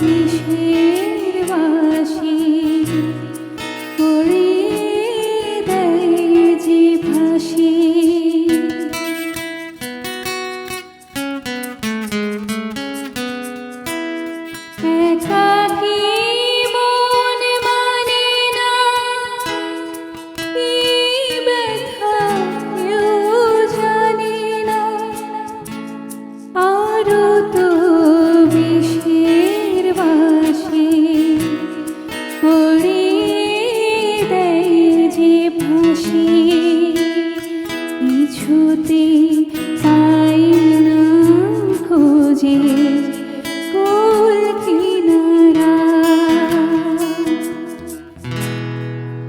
বিষের বাঁশি উড়িয়ে দেয় যে ভাসি। একাকী মন মানে না এই ব্যথা কেউ জানে না। আরো তো বিষের বাঁশি উড়িয়ে দেয় যে ভাসি। কিছুতে পাই না খুঁজে কুল কিনারা।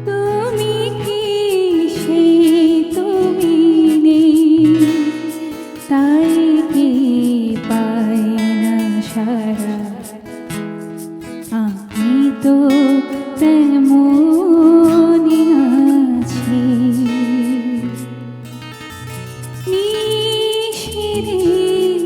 তুমি কি সেই তুমি নেই, তাই কি পাই না সারা। আমি তো তেমনই আছি, নিশিদিন